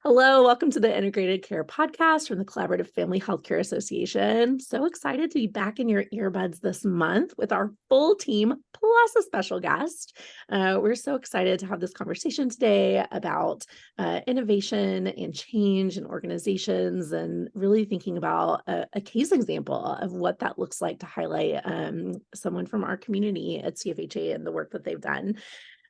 Hello, welcome to the Integrated Care Podcast from the Collaborative Family Healthcare Association. So excited to be back in your earbuds this month with our full team plus a special guest. We're so excited to have this conversation today about innovation and change in organizations, and really thinking about a case example of what that looks like to highlight someone from our community at CFHA and the work that they've done.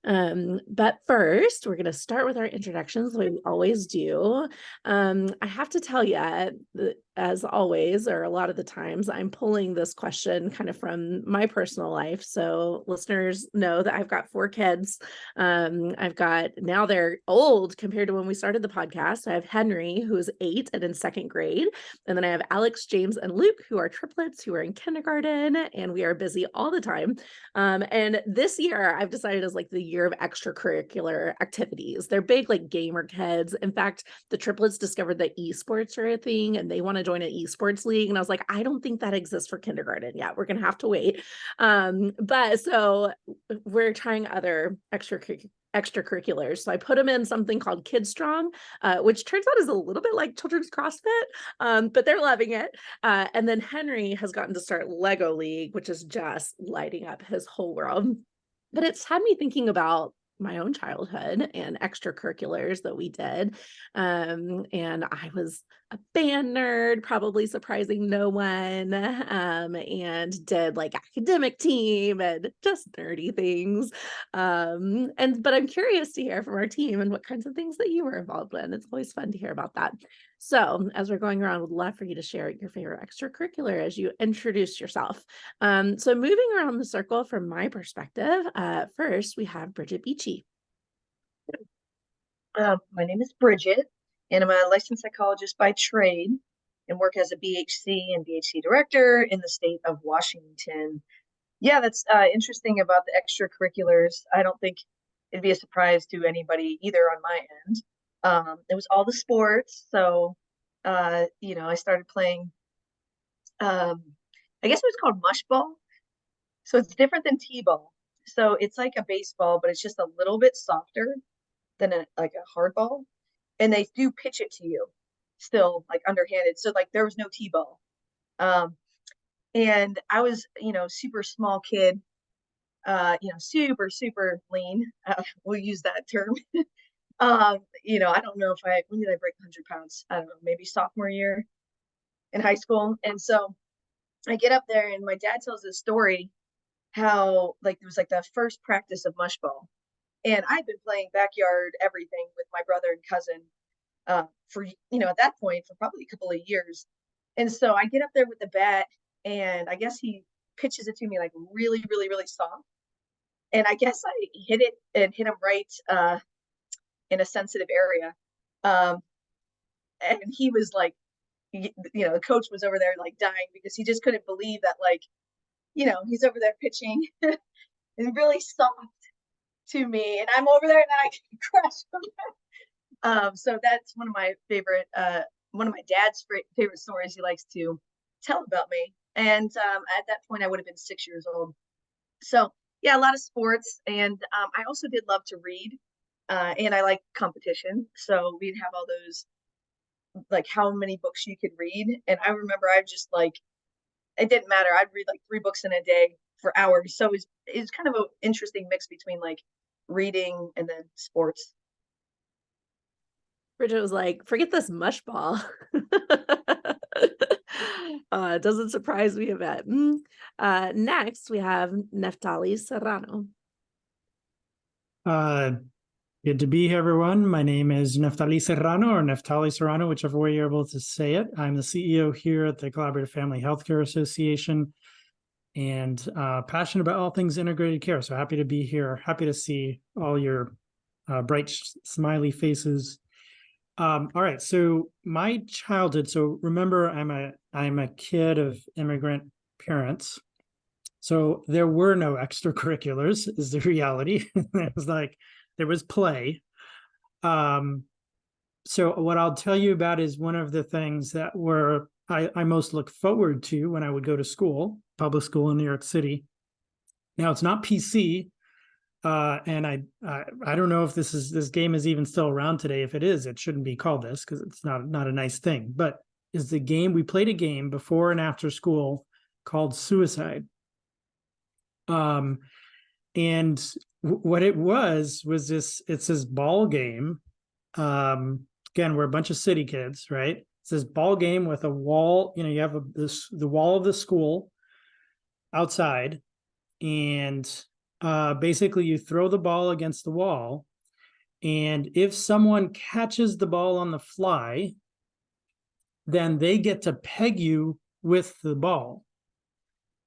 But first, we're going to start with our introductions the way we always do. I have to tell you, as always, or a lot of the times, I'm pulling this question kind of from my personal life. So listeners know that I've got 4 kids. Now they're old compared to when we started the podcast. I have Henry, who's 8 and in 2nd grade. And then I have Alex, James, and Luke, who are triplets, who are in kindergarten, and we are busy all the time. And this year I've decided is like the year of extracurricular activities. They're big, like gamer kids. In fact, the triplets discovered that esports are a thing and they want to join an esports league. And I was like, I don't think that exists for kindergarten yet. We're going to have to wait. But so we're trying other extracurriculars. So I put them in something called Kid Strong, which turns out is a little bit like children's CrossFit, but they're loving it. And then Henry has gotten to start Lego League, which is just lighting up his whole world. But it's had me thinking about my own childhood and extracurriculars that we did. And I was a band nerd, probably surprising no one, and did like academic team and just nerdy things. But I'm curious to hear from our team and what kinds of things that you were involved in. It's always fun to hear about that. So as we're going around, would love for you to share your favorite extracurricular as you introduce yourself. So moving around the circle from my perspective, first we have Bridget Beachy. My name is Bridget, and I'm a licensed psychologist by trade and work as a BHC and BHC director in the state of Washington. Yeah, that's interesting about the extracurriculars. I don't think it'd be a surprise to anybody either on my end. It was all the sports. So, I started playing, I guess it was called mush ball. So it's different than t-ball. So it's like a baseball, but it's just a little bit softer than like a hard ball, and they do pitch it to you still like underhanded. So like there was no t-ball, and I was super small kid, super lean, we'll use that term. I don't know if when did I break 100 pounds? I don't know, maybe sophomore year in high school. And so I get up there and my dad tells this story how like it was like the first practice of mush ball. And I'd been playing backyard everything with my brother and cousin for, at that point, for probably a couple of years. And so I get up there with the bat, and I guess he pitches it to me like really, really, really soft. And I guess I hit it and hit him right in a sensitive area. And he was like, the coach was over there like dying because he just couldn't believe that, like, he's over there pitching and really soft to me, and I'm over there and then I crash. So that's one of my favorite, one of my dad's favorite stories he likes to tell about me. And at that point I would have been 6 years old. So yeah, a lot of sports. And I also did love to read, and I like competition. So we'd have all those, like how many books you could read. And I remember I just like, it didn't matter. I'd read like 3 books in a day for hours. So it's kind of an interesting mix between like reading and then sports. Bridget was like, forget this mush ball. It doesn't surprise me a bit. Next, we have Neftali Serrano. Good to be here, everyone. My name is Neftali Serrano, or Neftali Serrano, whichever way you're able to say it. I'm the CEO here at the Collaborative Family Healthcare Association, and passionate about all things integrated care. So happy to be here. Happy to see all your bright, smiley faces. All right. So my childhood. So remember, I'm a kid of immigrant parents. So there were no extracurriculars, is the reality. It was like there was play. So what I'll tell you about is one of the things that I most look forward to when I would go to school, public school in New York City. Now, it's not PC. And I don't know if this game is even still around today. If it is, it shouldn't be called this because it's not a nice thing. But is the game we played a game before and after school called Suicide. And what it was it's this ball game. Again, we're a bunch of city kids, right? It's this ball game with a wall. You have the wall of the school outside, and basically you throw the ball against the wall, and if someone catches the ball on the fly, then they get to peg you with the ball.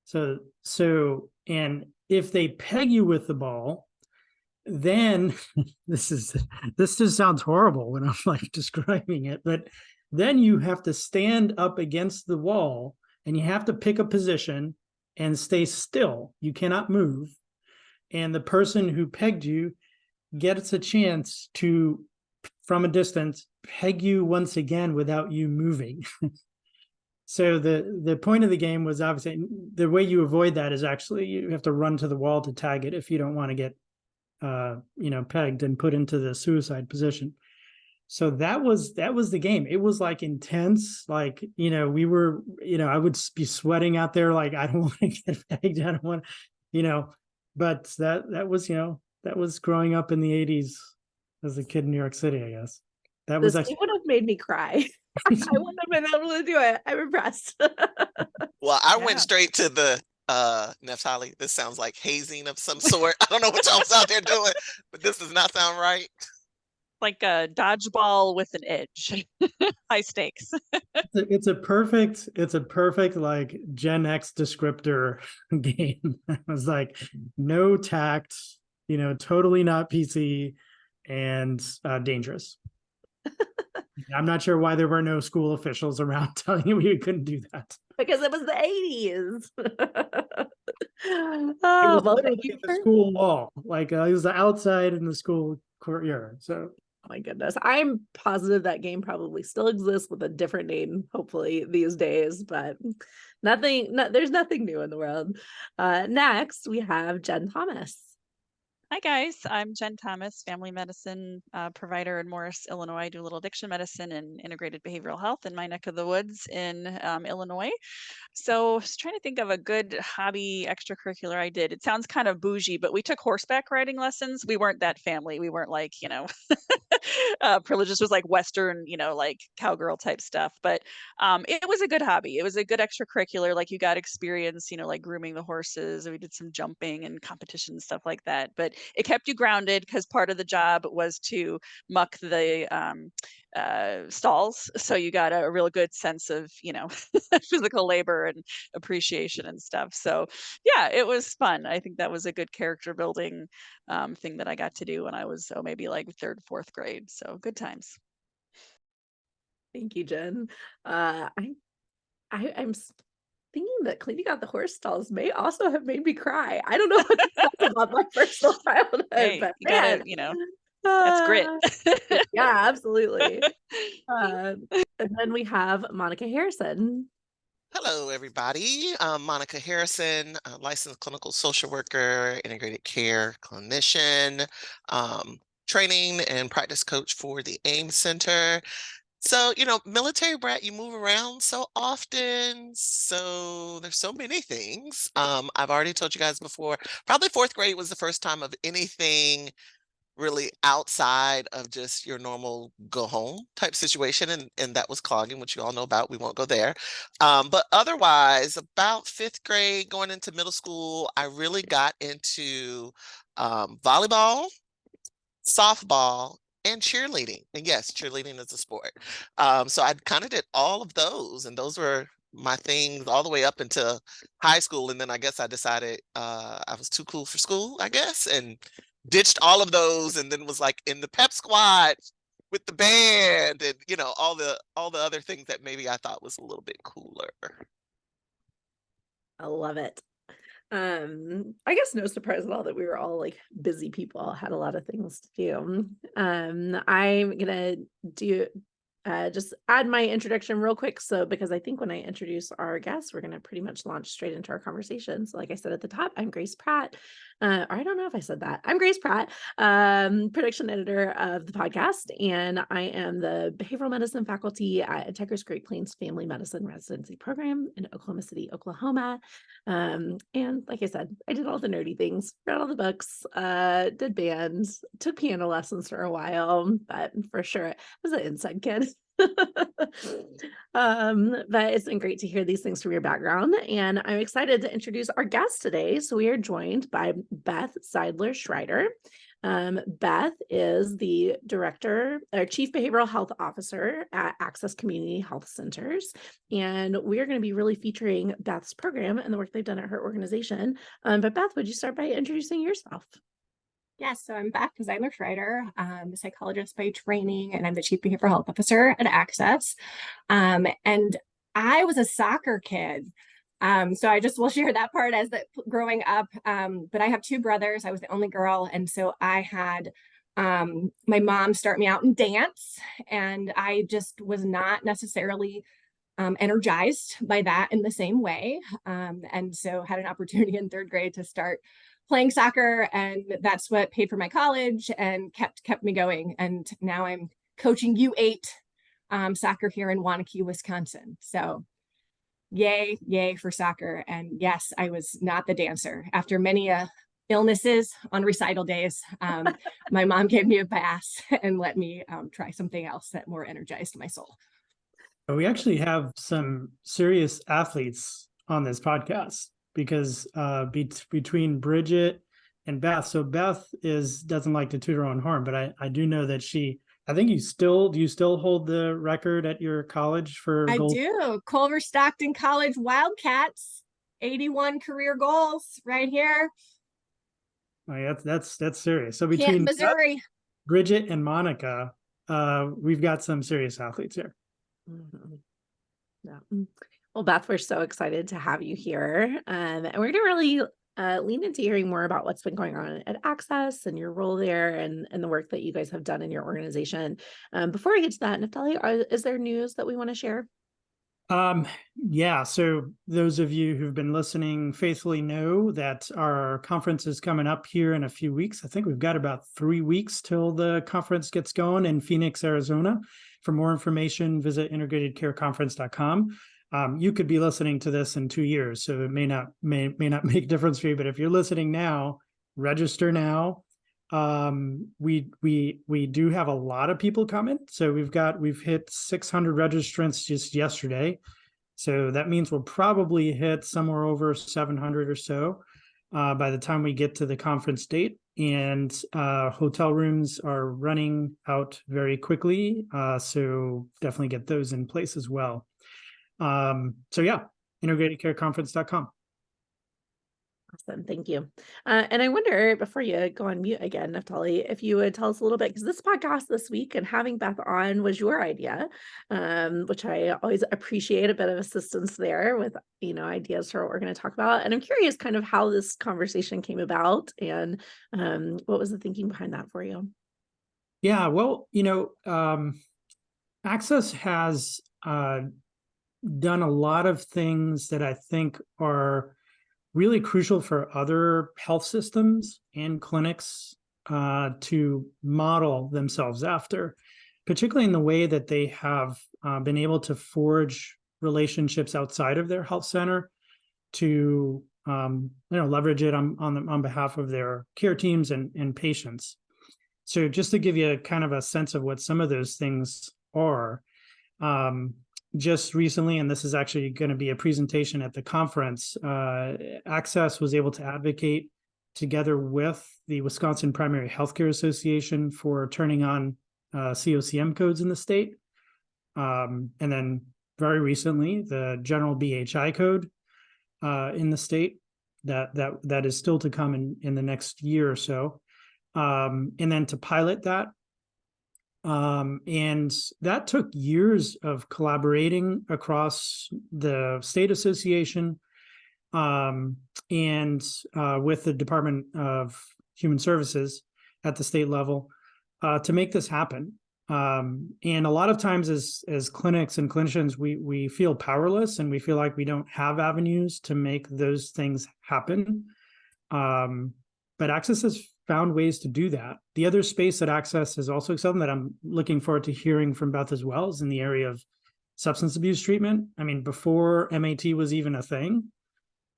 So and if they peg you with the ball, then this just sounds horrible when I'm like describing it, but then you have to stand up against the wall and you have to pick a position and stay still. You cannot move. And the person who pegged you gets a chance to, from a distance, peg you once again without you moving. So the point of the game was, obviously the way you avoid that is actually you have to run to the wall to tag it if you don't want to get pegged and put into the suicide position. So that was the game. It was like intense. Like, we were, I would be sweating out there. Like, I don't want to get pegged. I don't want, but that was growing up in the 80s as a kid in New York City, I guess. That was actually would have made me cry. I wouldn't have been able to do it. I'm impressed. Well, I went straight to the Neftali. This sounds like hazing of some sort. I don't know what y'all's out there doing, but this does not sound right. Like a dodgeball with an edge. High stakes. It's a perfect like Gen X descriptor game. It was like no tact, totally not PC and dangerous. I'm not sure why there were no school officials around telling you we couldn't do that. Because it was the 80s. It was literally the school wall. Like it was outside in the school courtyard. So, oh my goodness. I'm positive that game probably still exists with a different name, hopefully these days, but there's nothing new in the world. Next, we have Jen Thomas. Hi guys, I'm Jen Thomas, family medicine provider in Morris, Illinois. I do a little addiction medicine and integrated behavioral health in my neck of the woods in Illinois. So I was trying to think of a good hobby extracurricular I did. It sounds kind of bougie, but we took horseback riding lessons. We weren't that family. We weren't like, privileges. Was like Western, like cowgirl type stuff. But it was a good hobby. It was a good extracurricular. Like you got experience, like grooming the horses. We did some jumping and competition stuff like that. But it kept you grounded because part of the job was to muck the stalls. So you got a real good sense of, physical labor and appreciation and stuff. So yeah, it was fun. I think that was a good character building thing that I got to do when I was maybe like 3rd, 4th grade. So good times. Thank you, Jen. I'm thinking that cleaning out the horse stalls may also have made me cry. I don't know what to talk about my personal childhood, hey, but you gotta, that's grit. Yeah, absolutely. And then we have Monica Harrison. Hello, everybody. I'm Monica Harrison, a licensed clinical social worker, integrated care clinician, training and practice coach for the AIM Center. So, military brat, you move around so often. So there's so many things. I've already told you guys before, probably 4th grade was the first time of anything really outside of just your normal go home type situation. And that was clogging, which you all know about. We won't go there. But otherwise, about 5th grade, going into middle school, I really got into volleyball, softball, and cheerleading. And yes, cheerleading is a sport. So I kind of did all of those, and those were my things all the way up until high school. And then I guess I decided I was too cool for school, I guess, and ditched all of those, and then was like in the pep squad with the band and all the other things that maybe I thought was a little bit cooler. I love it. I guess no surprise at all that we were all like busy people, had a lot of things to do. I'm gonna do just add my introduction real quick. So, because I think when I introduce our guests, we're going to pretty much launch straight into our conversation. So like I said at the top, I'm Grace Pratt. Or I don't know if I said that. I'm Grace Pratt, production editor of the podcast, and I am the behavioral medicine faculty at Integra's Great Plains Family Medicine Residency Program in Oklahoma City, Oklahoma. And like I said, I did all the nerdy things, read all the books, did bands, took piano lessons for a while, but for sure I was an inside kid. But it's been great to hear these things from your background, and I'm excited to introduce our guest today. So we are joined by Beth Zeidler Schreiter. Beth is the director or chief behavioral health officer at Access Community Health Centers, and we are going to be really featuring Beth's program and the work they've done at her organization. But Beth, would you start by introducing yourself? Yes, so I'm Beth Zeidler Schreiter. I'm a psychologist by training, and I'm the Chief Behavioral Health Officer at Access. And I was a soccer kid. So I just will share that part as that growing up. But I have two brothers. I was the only girl. And so I had my mom start me out in dance, and I just was not necessarily energized by that in the same way. And so had an opportunity in third grade to start playing soccer, and that's what paid for my college and kept me going. And now I'm coaching U8 soccer here in Waunakee, Wisconsin. So yay for soccer. And yes, I was not the dancer. After many illnesses on recital days, my mom gave me a pass and let me try something else that more energized my soul. We actually have some serious athletes on this podcast, because between Bridget and Beth, so Beth doesn't like to toot her own horn, but I do know that I think do you still hold the record at your college for goals? I do. Culver Stockton College Wildcats, 81 career goals right here. Oh, yeah, that's serious. So between Missouri, Beth, Bridget, and Monica, we've got some serious athletes here. Mm-hmm. Yeah. Well, Beth, we're so excited to have you here. And we're going to really lean into hearing more about what's been going on at Access and your role there, and the work that you guys have done in your organization. Before we get to that, Naftali, is there news that we want to share? Yeah, so those of you who've been listening faithfully know that our conference is coming up here in a few weeks. I think we've got about 3 weeks till the conference gets going in Phoenix, Arizona. For more information, visit integratedcareconference.com. You could be listening to this in 2 years, so it may not make a difference for you. But if you're listening now, register now. We do have a lot of people coming. So we've hit 600 registrants just yesterday. So that means we'll probably hit somewhere over 700 or so by the time we get to the conference date. And hotel rooms are running out very quickly. So definitely get those in place as well. So yeah, integratedcareconference.com. Awesome. Thank you. And I wonder, before you go on mute again, Naftali, if you would tell us a little bit, because this podcast this week and having Beth on was your idea, which I always appreciate a bit of assistance there with, ideas for what we're going to talk about. And I'm curious kind of how this conversation came about, and what was the thinking behind that for you? Yeah, well, Access has done a lot of things that I think are really crucial for other health systems and clinics to model themselves after, particularly in the way that they have been able to forge relationships outside of their health center to leverage it on behalf of their care teams and patients. So just to give you kind of a sense of what some of those things are, just recently, and this is actually going to be a presentation at the conference, Access was able to advocate together with the Wisconsin Primary Healthcare Association for turning on CoCM codes in the state. And then very recently, the general BHI code in the state that is still to come in the next year or so. And then to pilot that. And that took years of collaborating across the state association and with the Department of Human Services at the state level to make this happen. And a lot of times as clinics and clinicians, we feel powerless and we feel like we don't have avenues to make those things happen. but Access has found ways to do that. The other space that Access has also excelled in that I'm looking forward to hearing from Beth as well is in the area of substance abuse treatment. I mean, before MAT was even a thing,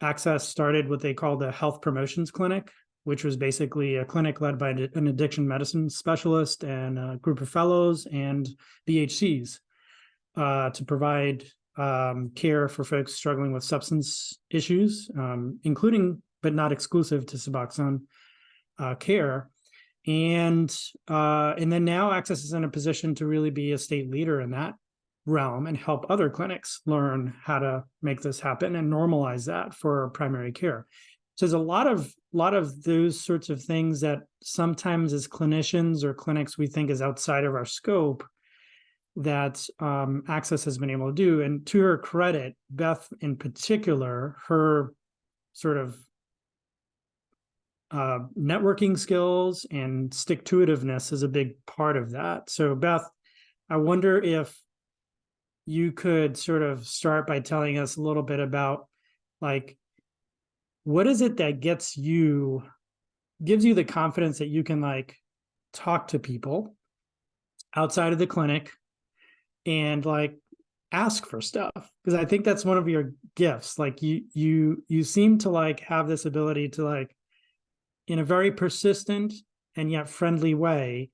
Access started what they called a health promotions clinic, which was basically a clinic led by an addiction medicine specialist and a group of fellows and BHCs to provide care for folks struggling with substance issues, including but not exclusive to Suboxone care. And then now Access is in a position to really be a state leader in that realm and help other clinics learn how to make this happen and normalize that for primary care. So there's a lot of those sorts of things that sometimes as clinicians or clinics we think is outside of our scope that Access has been able to do. And to her credit, Beth in particular, her sort of networking skills and stick-to-itiveness is a big part of that. So Beth, I wonder if you could sort of start by telling us a little bit about, like, what is it that gives you the confidence that you can, like, talk to people outside of the clinic and, like, ask for stuff? Because I think that's one of your gifts. Like, you seem to, like, have this ability to, like, in a very persistent and yet friendly way,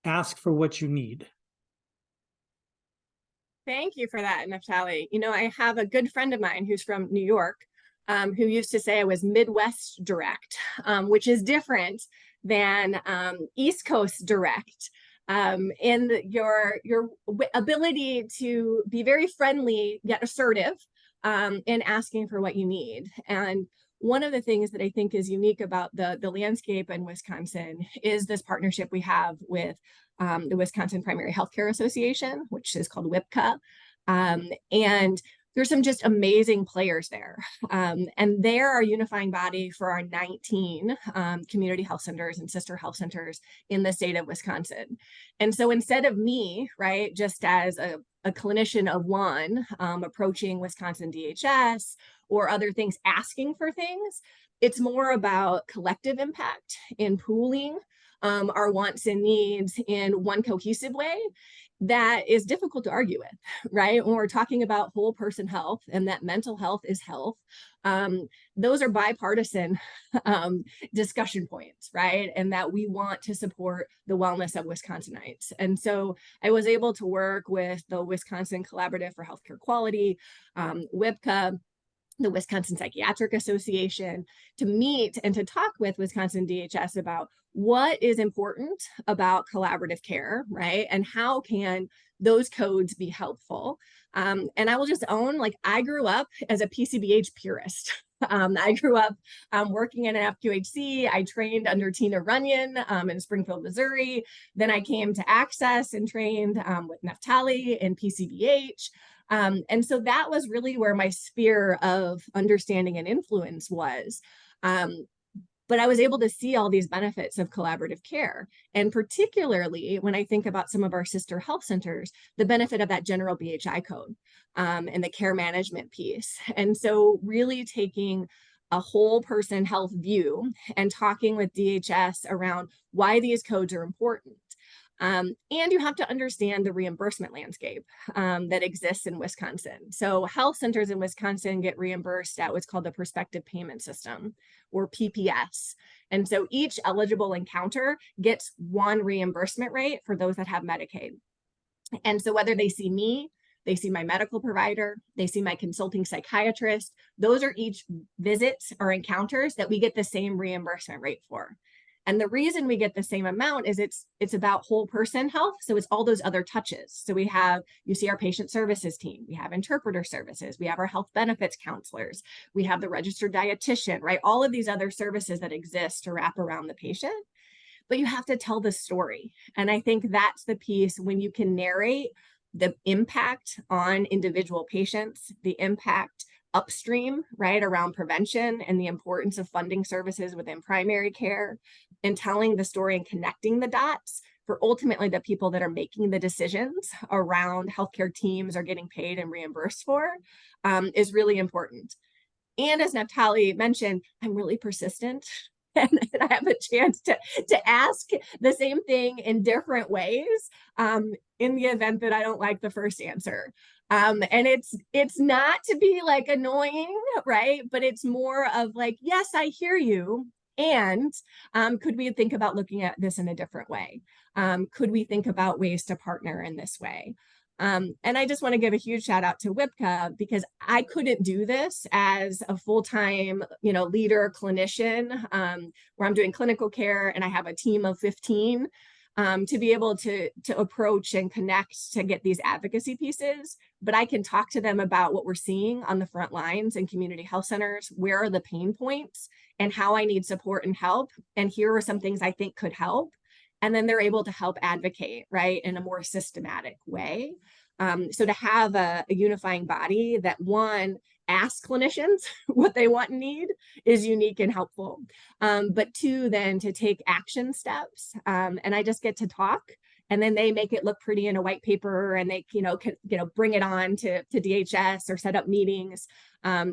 ask for what you need. Thank you for that, Naftali. You know, I have a good friend of mine who's from New York, who used to say I was Midwest direct, which is different than East Coast direct. And your ability to be very friendly yet assertive in asking for what you need. And one of the things that I think is unique about the landscape in Wisconsin is this partnership we have with the Wisconsin Primary Healthcare Association, which is called WIPCA. And there's some just amazing players there. And they're our unifying body for our 19 community health centers and sister health centers in the state of Wisconsin. And so instead of me, right, just as a clinician of one approaching Wisconsin DHS or other things, asking for things, it's more about collective impact in pooling our wants and needs in one cohesive way that is difficult to argue with, right? When we're talking about whole person health and that mental health is health, those are bipartisan discussion points, right? And that we want to support the wellness of Wisconsinites. And so I was able to work with the Wisconsin Collaborative for Healthcare Quality, WIPCA, the Wisconsin Psychiatric Association, to meet and to talk with Wisconsin DHS about what is important about collaborative care, right? And how can those codes be helpful? And I will just own, like, I grew up as a PCBH purist. I grew up working in an FQHC. I trained under Tina Runyon in Springfield, Missouri. Then I came to Access and trained with Naftali in PCBH. And so that was really where my sphere of understanding and influence was. But I was able to see all these benefits of collaborative care. And particularly when I think about some of our sister health centers, the benefit of that general BHI code and the care management piece. And so really taking a whole person health view and talking with DHS around why these codes are important. And you have to understand the reimbursement landscape that exists in Wisconsin. So health centers in Wisconsin get reimbursed at what's called the Prospective Payment System, or PPS. And so each eligible encounter gets one reimbursement rate for those that have Medicaid. And so whether they see me, they see my medical provider, they see my consulting psychiatrist, those are each visits or encounters that we get the same reimbursement rate for. And the reason we get the same amount is it's about whole person health. So it's all those other touches. So we have, you see our patient services team, we have interpreter services, we have our health benefits counselors, we have the registered dietitian, right? All of these other services that exist to wrap around the patient, but you have to tell the story. And I think that's the piece when you can narrate the impact on individual patients, the impact upstream, right, around prevention and the importance of funding services within primary care, and telling the story and connecting the dots for ultimately the people that are making the decisions around healthcare teams are getting paid and reimbursed for is really important. And as Naftali mentioned, I'm really persistent. and I have a chance to ask the same thing in different ways in the event that I don't like the first answer. And it's not to be like annoying, right? But it's more of like, yes, I hear you. And could we think about looking at this in a different way? Could we think about ways to partner in this way? And I just want to give a huge shout out to WIPCA, because I couldn't do this as a full-time, leader clinician, where I'm doing clinical care and I have a team of 15, to be able to approach and connect to get these advocacy pieces. But I can talk to them about what we're seeing on the front lines in community health centers, where are the pain points and how I need support and help. And here are some things I think could help. And then they're able to help advocate, right, in a more systematic way. So to have a unifying body that, one, asks clinicians what they want and need is unique and helpful. But two, then to take action steps. And I just get to talk, and then they make it look pretty in a white paper, and they, bring it on to DHS or set up meetings,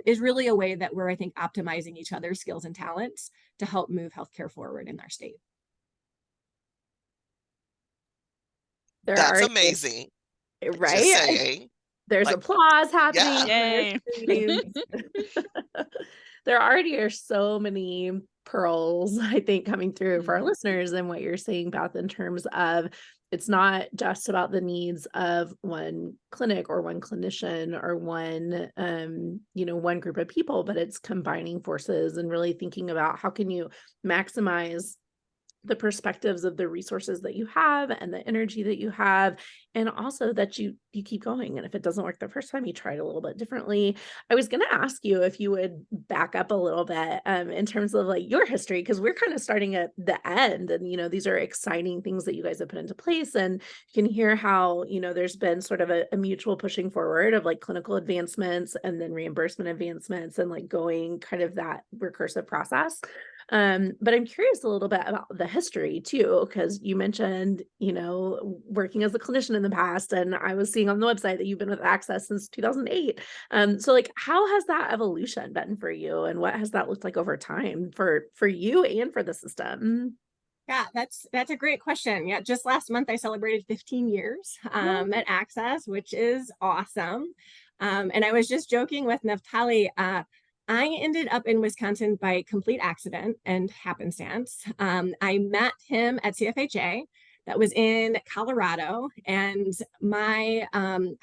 is really a way that we're, I think, optimizing each other's skills and talents to help move healthcare forward in our state. That's amazing. Right? Just saying. There's applause happening. Yeah. There already are so many pearls, I think, coming through for our listeners, and what you're saying, Beth, in terms of it's not just about the needs of one clinic or one clinician or one, one group of people, but it's combining forces and really thinking about how can you maximize the perspectives of the resources that you have and the energy that you have, and also that you keep going. And if it doesn't work the first time, you try it a little bit differently. I was going to ask you if you would back up a little bit in terms of like your history, because we're kind of starting at the end, and these are exciting things that you guys have put into place, and you can hear how there's been sort of a mutual pushing forward of like clinical advancements and then reimbursement advancements, and like going kind of that recursive process. But I'm curious a little bit about the history too, because you mentioned, working as a clinician in the past, and I was seeing on the website that you've been with Access since 2008. So like, how has that evolution been for you, and what has that looked like over time for you and for the system? Yeah, that's a great question. Yeah, just last month I celebrated 15 years at Access, which is awesome. And I was just joking with Naftali. I ended up in Wisconsin by complete accident and happenstance. I met him at CFHA. That was in Colorado. And my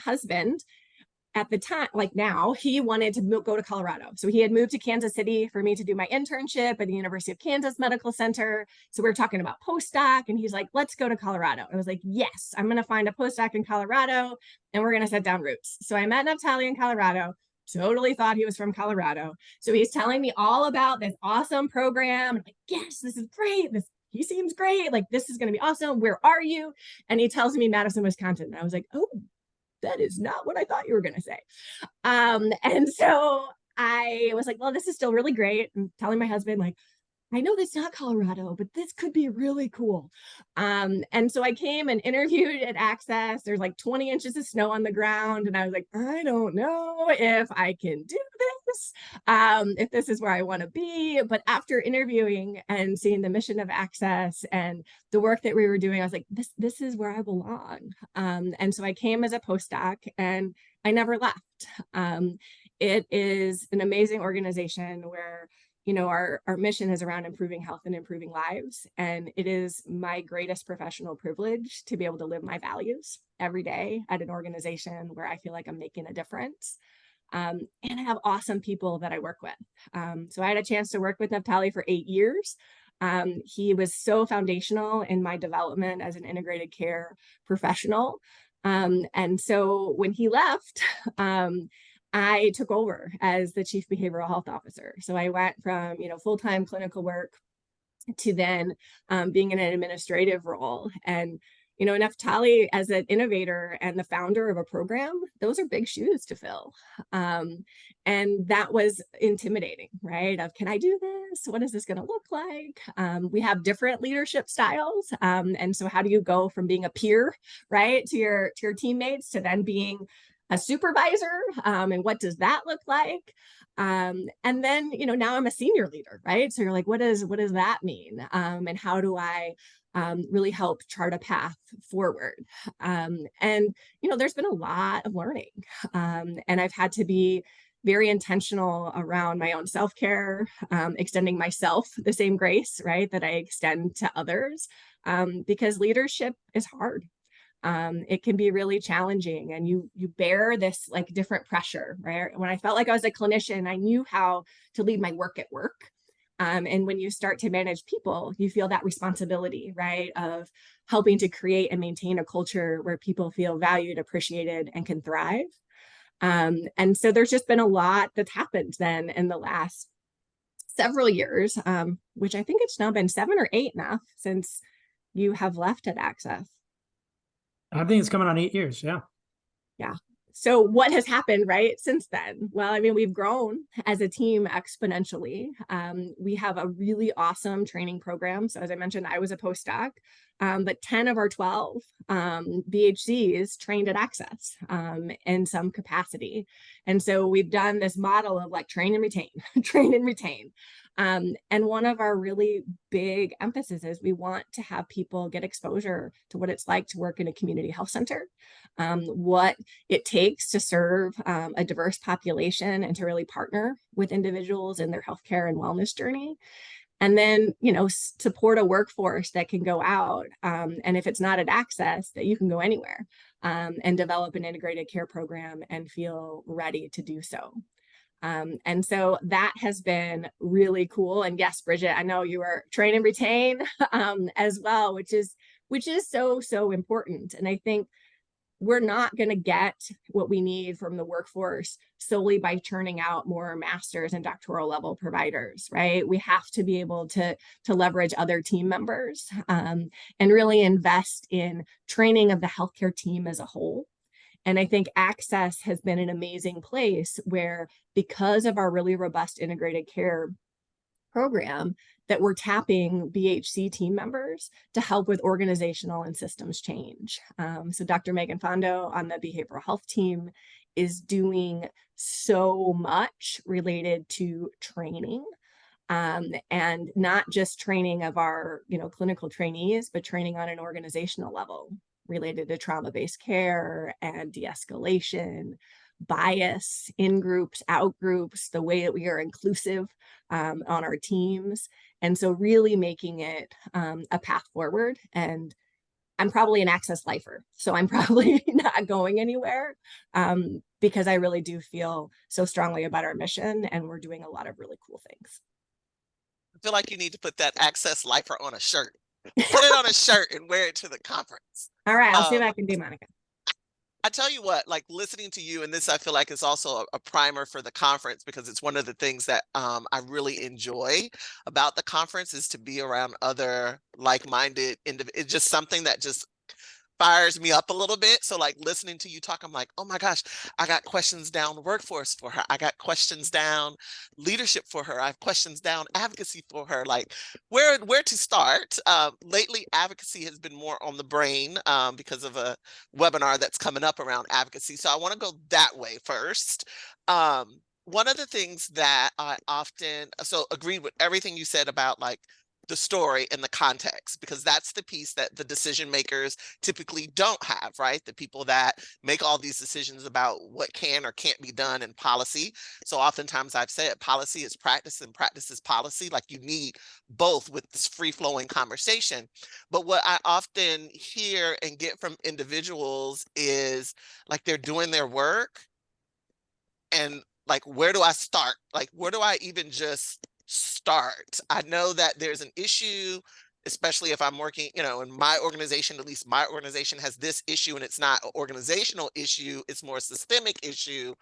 husband at the time, like now, he wanted to go to Colorado. So he had moved to Kansas City for me to do my internship at the University of Kansas Medical Center. So we were talking about postdoc, and he's like, let's go to Colorado. I was like, yes, I'm going to find a postdoc in Colorado, and we're going to set down roots. So I met Naftali in Colorado. Totally thought he was from Colorado. So he's telling me all about this awesome program. I'm like, yes, this is great. He seems great. Like, this is going to be awesome. Where are you? And he tells me Madison, Wisconsin. And I was like, oh, that is not what I thought you were going to say. And so I was like, well, this is still really great. I'm telling my husband, like, I know that's not Colorado, but this could be really cool. And so I came and interviewed at Access. There's like 20 inches of snow on the ground. And I was like, I don't know if I can do this, if this is where I want to be. But after interviewing and seeing the mission of Access and the work that we were doing, I was like, this is where I belong. And so I came as a postdoc, and I never left. It is an amazing organization where our mission is around improving health and improving lives. And it is my greatest professional privilege to be able to live my values every day at an organization where I feel like I'm making a difference. And I have awesome people that I work with. So I had a chance to work with Naftali for 8 years. He was so foundational in my development as an integrated care professional. And so when he left, I took over as the chief behavioral health officer. So I went from, full-time clinical work to then being in an administrative role. And, Naftali, as an innovator and the founder of a program, those are big shoes to fill. And that was intimidating, right? Of, can I do this? What is this going to look like? We have different leadership styles. And so how do you go from being a peer, right, to your teammates, to then being a supervisor, and what does that look like? And then, now I'm a senior leader, right? So you're like, what does that mean? And how do I really help chart a path forward? And, there's been a lot of learning. And I've had to be very intentional around my own self-care, extending myself the same grace, right, that I extend to others, because leadership is hard. It can be really challenging, and you bear this like different pressure, right? When I felt like I was a clinician, I knew how to lead my work at work. And when you start to manage people, you feel that responsibility, right, of helping to create and maintain a culture where people feel valued, appreciated, and can thrive. And so there's just been a lot that's happened then in the last several years, which I think it's now been 7 or 8 now since you have left at Access. I think it's coming on 8 years. Yeah. Yeah. So what has happened, right, since then? Well, I mean, we've grown as a team exponentially. We have a really awesome training program. So as I mentioned, I was a postdoc, but 10 of our 12 BHCs trained at Access in some capacity. And so we've done this model of like train and retain, train and retain. And one of our really big emphasis is we want to have people get exposure to what it's like to work in a community health center, what it takes to serve a diverse population and to really partner with individuals in their healthcare and wellness journey. And then, support a workforce that can go out. And if it's not at Access, that you can go anywhere and develop an integrated care program and feel ready to do so. And so that has been really cool. And yes, Bridget, I know you are train and retain as well, which is so important. And I think we're not going to get what we need from the workforce solely by churning out more masters and doctoral level providers, right? We have to be able to leverage other team members and really invest in training of the healthcare team as a whole. And I think Access has been an amazing place where, because of our really robust integrated care program, that we're tapping BHC team members to help with organizational and systems change. So Dr. Megan Fondo on the behavioral health team is doing so much related to training, and not just training of our clinical trainees, but training on an organizational level related to trauma-based care and de-escalation, bias, in groups, out groups, the way that we are inclusive on our teams. And so really making it a path forward. And I'm probably an Access lifer, so I'm probably not going anywhere because I really do feel so strongly about our mission, and we're doing a lot of really cool things. I feel like you need to put that Access lifer on a shirt. Put it on a shirt and wear it to the conference. All right, I'll see what I can do, Monica. I tell you what, like listening to you, and this I feel like is also a primer for the conference, because it's one of the things that I really enjoy about the conference is to be around other like-minded individuals. It's just something that just fires me up a little bit. So like listening to you talk, I'm like, oh my gosh, I got questions down workforce for her. I got questions down leadership for her. I have questions down advocacy for her. Like where to start? Lately, advocacy has been more on the brain because of a webinar that's coming up around advocacy. So I want to go that way first. One of the things that I often, agree with everything you said about like the story and the context, because that's the piece that the decision makers typically don't have, right? The people that make all these decisions about what can or can't be done in policy. So oftentimes I've said policy is practice and practice is policy. Like you need both with this free flowing conversation. But what I often hear and get from individuals is like they're doing their work and like, where do I start? Like, where do I even just start? I know that there's an issue, especially if I'm working, in my organization. At least my organization has this issue, and it's not an organizational issue, it's more a systemic issue,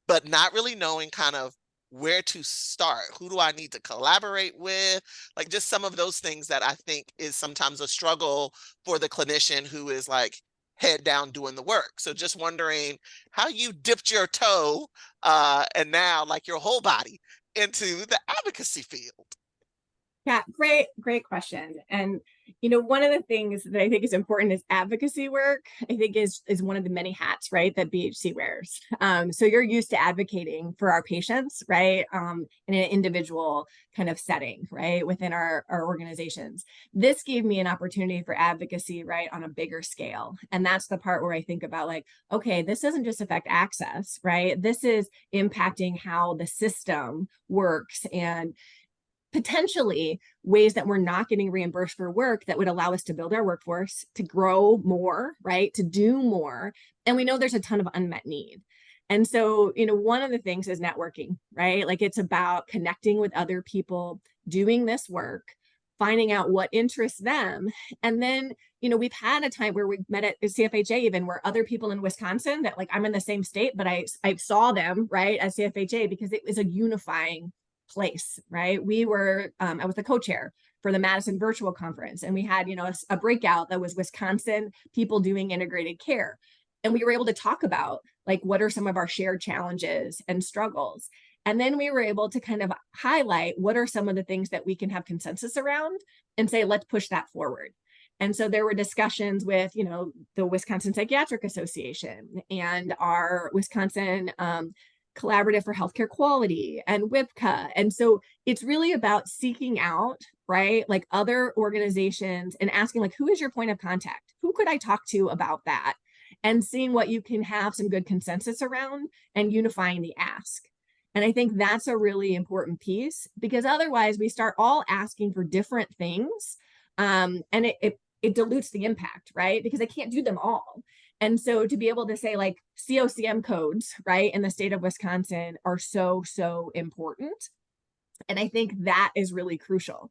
but not really knowing kind of where to start. Who do I need to collaborate with? Like just some of those things that I think is sometimes a struggle for the clinician who is like head down doing the work. So just wondering how you dipped your toe and now like your whole body into the advocacy field. Yeah, great question. And one of the things that I think is important is advocacy work. I think is one of the many hats, right, that BHC wears. So you're used to advocating for our patients, right, in an individual kind of setting, right, within our organizations. This gave me an opportunity for advocacy, right, on a bigger scale. And that's the part where I think about like, okay, this doesn't just affect access, right? This is impacting how the system works and potentially ways that we're not getting reimbursed for work that would allow us to build our workforce, to grow more, right, to do more. And we know there's a ton of unmet need. And so, one of the things is networking, right? Like it's about connecting with other people, doing this work, finding out what interests them. And then, we've had a time where we've met at CFHA even where other people in Wisconsin that like I'm in the same state, but I saw them, right, at CFHA because it was a unifying place, right? I was the co-chair for the Madison virtual conference, and we had, a breakout that was Wisconsin people doing integrated care. And we were able to talk about like, what are some of our shared challenges and struggles? And then we were able to kind of highlight what are some of the things that we can have consensus around and say, let's push that forward. And so there were discussions with, the Wisconsin Psychiatric Association and our Wisconsin Collaborative for Healthcare Quality and WIPCA. And so it's really about seeking out, right, like other organizations and asking like, who is your point of contact? Who could I talk to about that? And seeing what you can have some good consensus around and unifying the ask. And I think that's a really important piece because otherwise we start all asking for different things. And it dilutes the impact, right? Because I can't do them all. And so to be able to say like CoCM codes, right, in the state of Wisconsin are so important. And I think that is really crucial.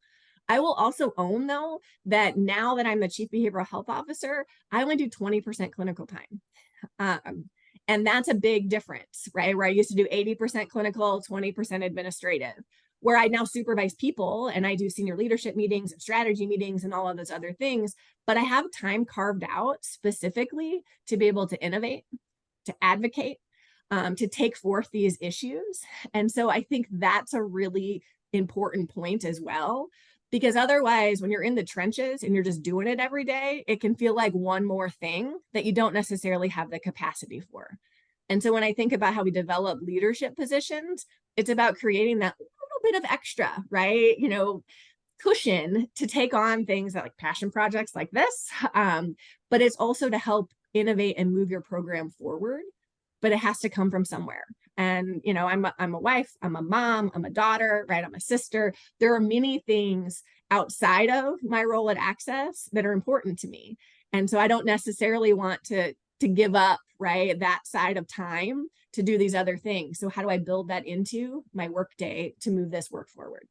I will also own though, that now that I'm the Chief Behavioral Health Officer, I only do 20% clinical time. And that's a big difference, right? Where I used to do 80% clinical, 20% administrative, where I now supervise people and I do senior leadership meetings and strategy meetings and all of those other things. But I have time carved out specifically to be able to innovate, to advocate, to take forth these issues. And so I think that's a really important point as well, because otherwise when you're in the trenches and you're just doing it every day, it can feel like one more thing that you don't necessarily have the capacity for. And so when I think about how we develop leadership positions, it's about creating that little bit of extra, right? Cushion to take on things that like passion projects like this. But it's also to help innovate and move your program forward, but it has to come from somewhere. And, I'm a wife, I'm a mom, I'm a daughter, right? I'm a sister. There are many things outside of my role at Access that are important to me. And so I don't necessarily want to give up, right, that side of time to do these other things. So how do I build that into my workday to move this work forward?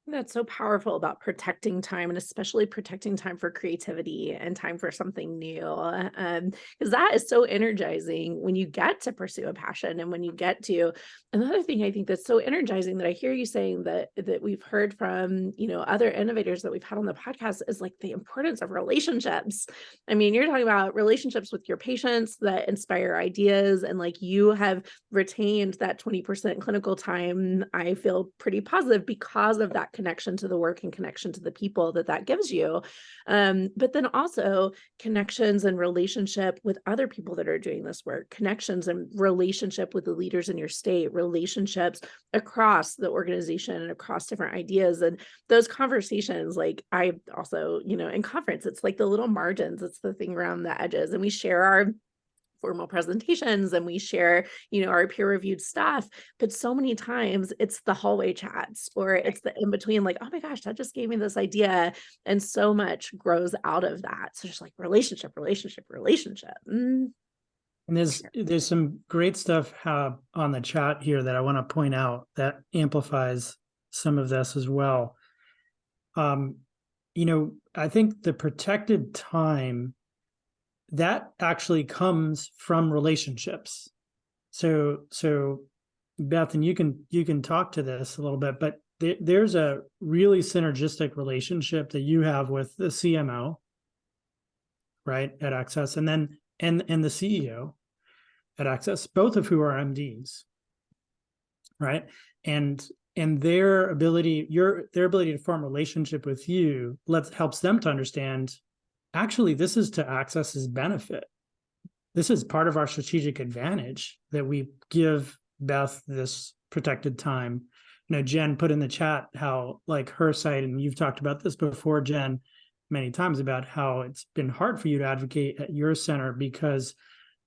That's so powerful about protecting time and especially protecting time for creativity and time for something new. Because that is so energizing when you get to pursue a passion and when you get to another thing I think that's so energizing that I hear you saying that we've heard from, other innovators that we've had on the podcast is like the importance of relationships. I mean, you're talking about relationships with your patients that inspire ideas and like you have retained that 20% clinical time. I feel pretty positive because of that connection to the work and connection to the people that gives you. But then also connections and relationship with other people that are doing this work, connections and relationship with the leaders in your state, relationships across the organization and across different ideas. And those conversations, like I also, in conference, it's like the little margins, it's the thing around the edges. And we share our formal presentations and we share, our peer-reviewed stuff, but so many times it's the hallway chats or it's the in between, like, oh my gosh, that just gave me this idea. And so much grows out of that. So just like relationship. And there's some great stuff on the chat here that I want to point out that amplifies some of this as well. I think the protected time that actually comes from relationships. So Beth, and you can talk to this a little bit, but there's a really synergistic relationship that you have with the CMO, right, at Access, and then and the CEO at Access, both of who are MDs, right? And and their ability to form a relationship with you helps them to understand, actually, this is to Access's benefit. This is part of our strategic advantage that we give Beth this protected time. You know, Jen put in the chat how, like, her site, and you've talked about this before, Jen, many times, about how it's been hard for you to advocate at your center because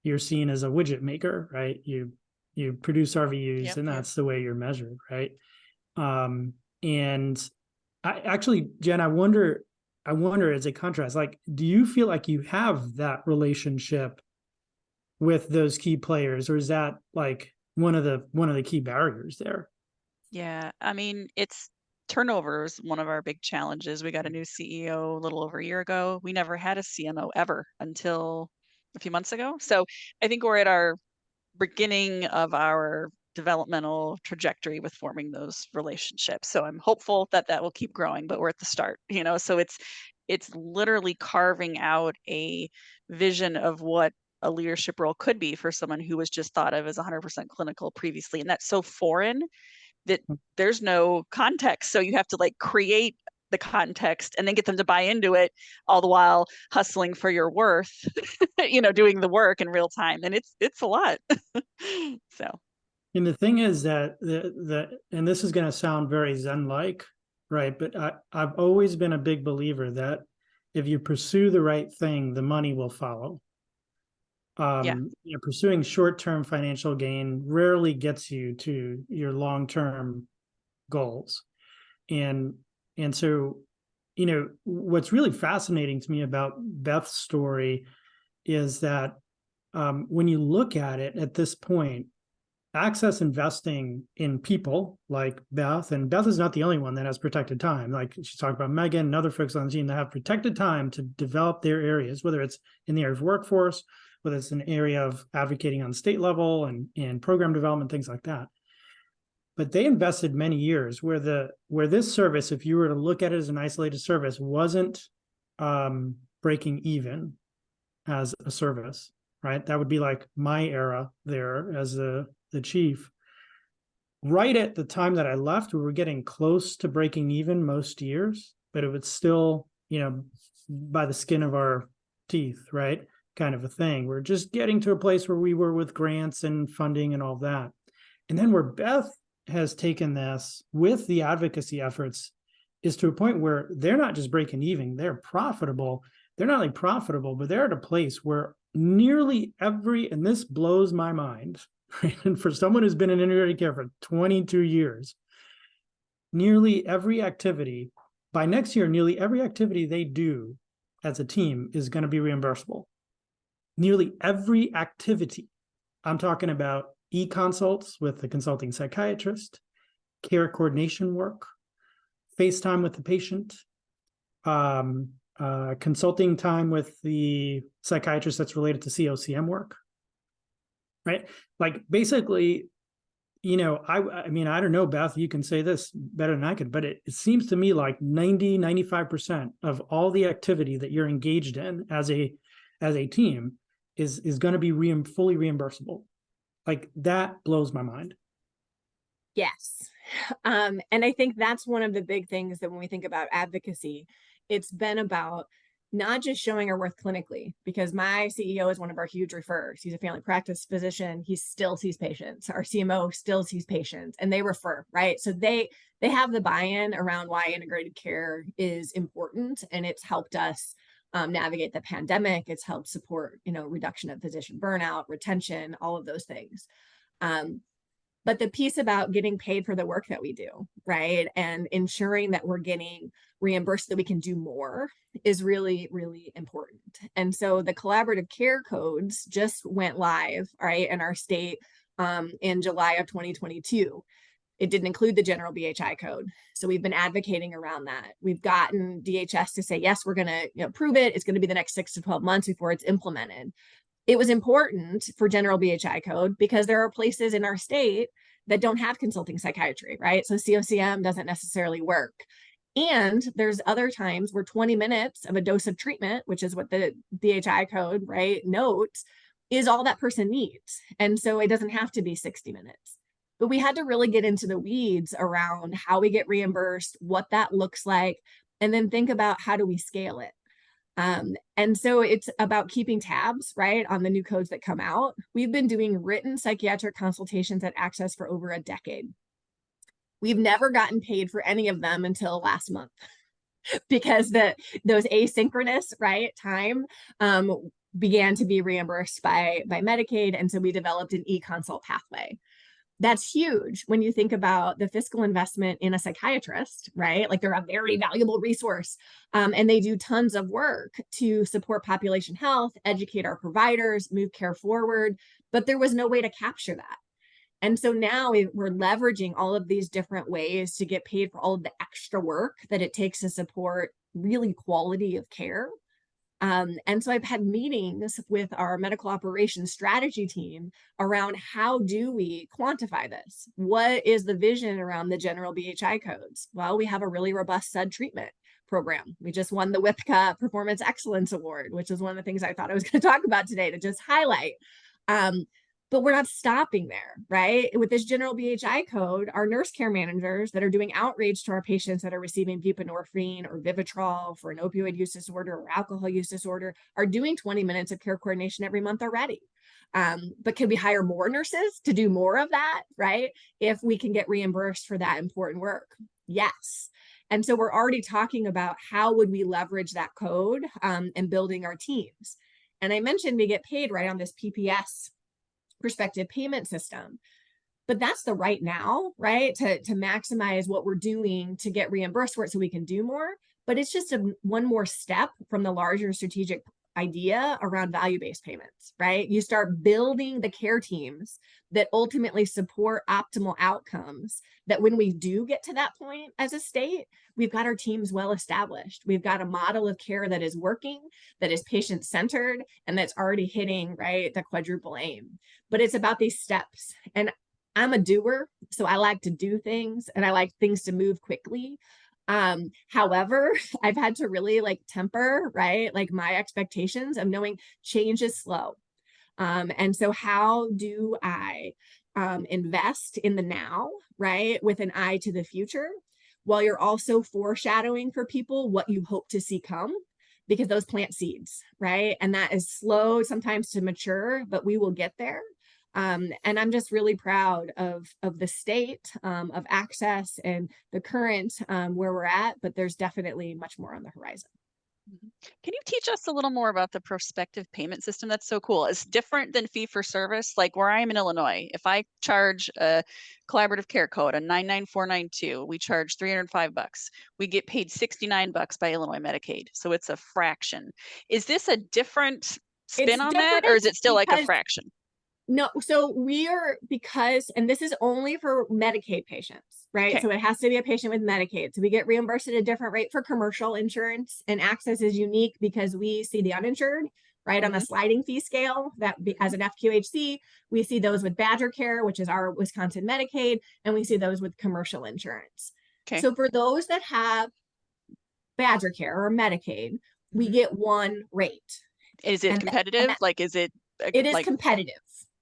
you're seen as a widget maker, right? You produce RVUs, and that's the way you're measured, right? And I actually, Jen, I wonder as a contrast, like, do you feel like you have that relationship with those key players, or is that like one of the key barriers there? Yeah, I mean, turnover is one of our big challenges. We got a new CEO a little over a year ago. We never had a CMO ever until a few months ago. So I think we're at our beginning of our developmental trajectory with forming those relationships. So I'm hopeful that will keep growing, but we're at the start, so it's literally carving out a vision of what a leadership role could be for someone who was just thought of as 100% clinical previously. And that's so foreign that there's no context. So you have to like create the context and then get them to buy into it, all the while hustling for your worth, doing the work in real time. And it's a lot. So. And the thing is that and this is going to sound very Zen-like, right? But I've always been a big believer that if you pursue the right thing, the money will follow. Pursuing short-term financial gain rarely gets you to your long-term goals. And so, what's really fascinating to me about Beth's story is that when you look at it at this point, Access investing in people like Beth, and Beth is not the only one that has protected time. Like she's talking about Megan and other folks on the team that have protected time to develop their areas, whether it's in the area of workforce, whether it's an area of advocating on state level and program development, things like that. But they invested many years where this service, if you were to look at it as an isolated service, wasn't breaking even as a service, right? That would be like my era there as the chief. Right at the time that I left, we were getting close to breaking even most years, but it was still, by the skin of our teeth, right? Kind of a thing. We're just getting to a place where we were with grants and funding and all that. And then where Beth has taken this with the advocacy efforts is to a point where they're not just breaking even, they're profitable. They're not only profitable, but they're at a place where nearly every, and this blows my mind, right? And for someone who's been in integrated care for 22 years, nearly every activity, by next year, nearly every activity they do as a team is going to be reimbursable. Nearly every activity. I'm talking about e-consults with the consulting psychiatrist, care coordination work, FaceTime with the patient, consulting time with the psychiatrist that's related to CoCM work, right? Like basically, I mean, I don't know, Beth, you can say this better than I could, but it seems to me like 95% of all the activity that you're engaged in as a team is going to be fully reimbursable. Like that blows my mind. Yes. And I think that's one of the big things that when we think about advocacy, it's been about not just showing our worth clinically, because my CEO is one of our huge referrers. He's a family practice physician. He still sees patients. Our CMO still sees patients and they refer, right? So they have the buy-in around why integrated care is important. And it's helped us navigate the pandemic. It's helped support, reduction of physician burnout, retention, all of those things. But the piece about getting paid for the work that we do, right? And ensuring that we're getting reimbursed, that we can do more is really, really important. And so the collaborative care codes just went live, right, in our state in July of 2022. It didn't include the general BHI code. So we've been advocating around that. We've gotten DHS to say, yes, we're going to approve it. It's going to be the next 6 to 12 months before it's implemented. It was important for general BHI code because there are places in our state that don't have consulting psychiatry, right? So CoCM doesn't necessarily work. And there's other times where 20 minutes of a dose of treatment, which is what the BHI code, right, notes, is all that person needs. And so it doesn't have to be 60 minutes. but we had to really get into the weeds around how we get reimbursed, what that looks like, and then think about how do we scale it. And so it's about keeping tabs, right, on the new codes that come out. We've been doing written psychiatric consultations at Access for over a decade. We've never gotten paid for any of them until last month because those asynchronous, right, time began to be reimbursed by Medicaid. And so we developed an e-consult pathway. That's huge when you think about the fiscal investment in a psychiatrist, right? Like they're a very valuable resource, and they do tons of work to support population health, educate our providers, move care forward, but there was no way to capture that. And so now we're leveraging all of these different ways to get paid for all of the extra work that it takes to support really quality of care. And so I've had meetings with our medical operations strategy team around how do we quantify this? What is the vision around the general BHI codes? Well, we have a really robust SUD treatment program. We just won the WIPCA Performance Excellence Award, which is one of the things I thought I was going to talk about today to just highlight. But we're not stopping there, right? With this general BHI code, our nurse care managers that are doing outreach to our patients that are receiving buprenorphine or Vivitrol for an opioid use disorder or alcohol use disorder are doing 20 minutes of care coordination every month already. But can we hire more nurses to do more of that, right? If we can get reimbursed for that important work? Yes. And so we're already talking about how would we leverage that code and building our teams. And I mentioned we get paid right on this PPS prospective payment system, but that's the right now, right? To maximize what we're doing to get reimbursed for it so we can do more. But it's just one more step from the larger strategic idea around value-based payments, right? You start building the care teams that ultimately support optimal outcomes, that when we do get to that point as a state, we've got our teams well established. We've got a model of care that is working, that is patient-centered, and that's already hitting, right, the quadruple aim. But it's about these steps. And I'm a doer, so I like to do things and I like things to move quickly. However, I've had to really temper, right, my expectations of knowing change is slow. And so how do I invest in the now, right, with an eye to the future, while you're also foreshadowing for people what you hope to see come, because those plant seeds, right? And that is slow sometimes to mature, but we will get there. And I'm just really proud of the state of Access and the current where we're at, but there's definitely much more on the horizon. Can you teach us a little more about the prospective payment system? That's so cool. It's different than fee for service. Like where I am in Illinois, if I charge a collaborative care code, a 99492, we charge $305. We get paid $69 by Illinois Medicaid. So it's a fraction. Is this a different spin on that, or is it still like a fraction? No, so we are, and this is only for Medicaid patients, right? Okay. So it has to be a patient with Medicaid. So we get reimbursed at a different rate for commercial insurance, and Access is unique because we see the uninsured, right, on a sliding fee scale. That as an FQHC, we see those with Badger Care, which is our Wisconsin Medicaid, and we see those with commercial insurance. Okay. So for those that have Badger Care or Medicaid, we get one rate. Is it competitive? It is competitive.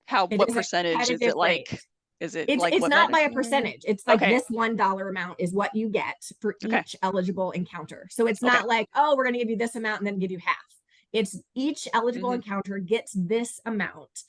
What percentage is it like? Rate. Is it it's not by a percentage. It's like this $1 amount is what you get for each eligible encounter. So it's not like, oh, we're going to give you this amount and then give you half. It's each eligible encounter gets this amount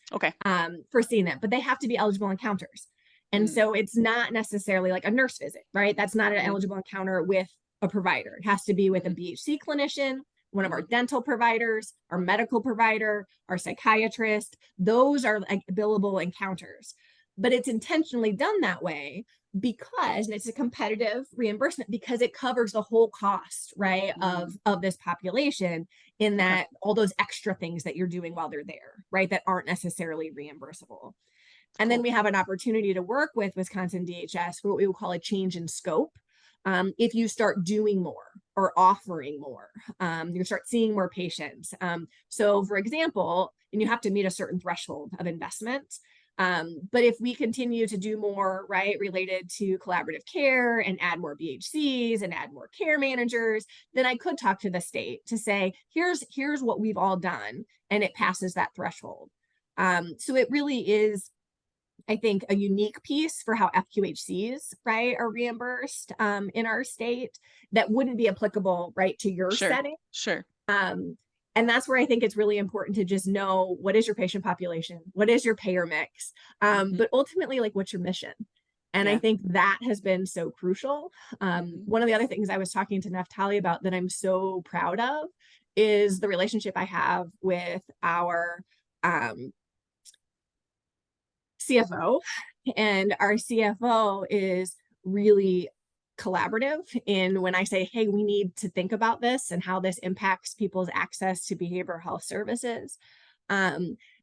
for seeing it, but they have to be eligible encounters. And so it's not necessarily like a nurse visit, right? That's not an eligible encounter with a provider. It has to be with a BHC clinician, one of our dental providers, our medical provider, our psychiatrist. Those are billable encounters. But it's intentionally done that way because, and it's a competitive reimbursement because it covers the whole cost, right, of this population, in that all those extra things that you're doing while they're there, right, that aren't necessarily reimbursable. And then we have an opportunity to work with Wisconsin DHS for what we will call a change in scope. If you start doing more or offering more, you start seeing more patients. So for example, and you have to meet a certain threshold of investment. But if we continue to do more, right, related to collaborative care and add more BHCs and add more care managers, then I could talk to the state to say, here's what we've all done, and it passes that threshold. So it really is I think, a unique piece for how FQHCs, right, are reimbursed in our state that wouldn't be applicable, right, to your Sure. setting. Sure. And that's where I think it's really important to just know, what is your patient population? What is your payer mix? But ultimately, like, what's your mission? And I Yeah. think that has been so crucial. One of the other things I was talking to Naftali about that I'm so proud of is the relationship I have with our CFO. And our CFO is really collaborative in when I say, hey, we need to think about this and how this impacts people's access to behavioral health services.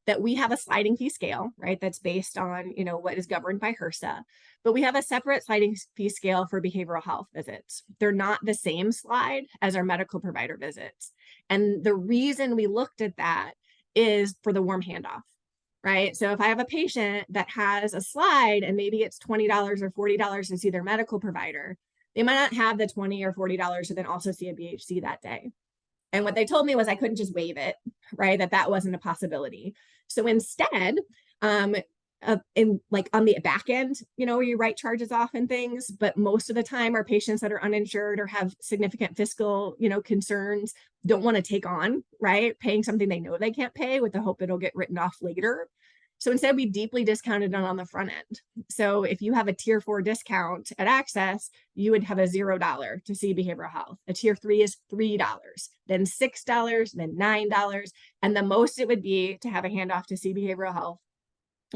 That we have a sliding fee scale, right? That's based on, what is governed by HRSA, but we have a separate sliding fee scale for behavioral health visits. They're not the same slide as our medical provider visits. And the reason we looked at that is for the warm handoff, right? So if I have a patient that has a slide and maybe it's $20 or $40 to see their medical provider, they might not have the $20 or $40 to then also see a BHC that day. And what they told me was I couldn't just waive it, right? That wasn't a possibility. So instead, in like on the back end, you write charges off and things, but most of the time our patients that are uninsured or have significant fiscal, concerns don't want to take on, right, paying something they know they can't pay with the hope it'll get written off later. So instead, we deeply discounted it on the front end. So if you have a tier 4 discount at Access, you would have a $0 to see behavioral health. A tier 3 is $3, then $6, then $9. And the most it would be to have a handoff to see behavioral health,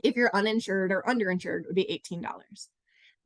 if you're uninsured or underinsured, would be $18.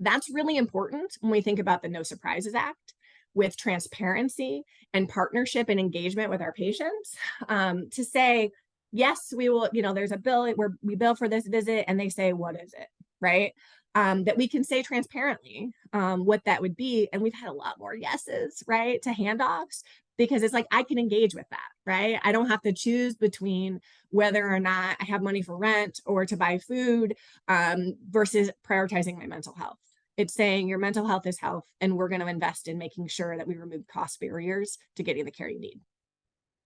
That's really important when we think about the No Surprises Act, with transparency and partnership and engagement with our patients, to say, yes, we will, there's a bill where we bill for this visit, and they say, what is it, right? That we can say transparently what that would be. And we've had a lot more yeses, right, to handoffs, because it's like, I can engage with that, right? I don't have to choose between whether or not I have money for rent or to buy food versus prioritizing my mental health. It's saying your mental health is health, and we're going to invest in making sure that we remove cost barriers to getting the care you need.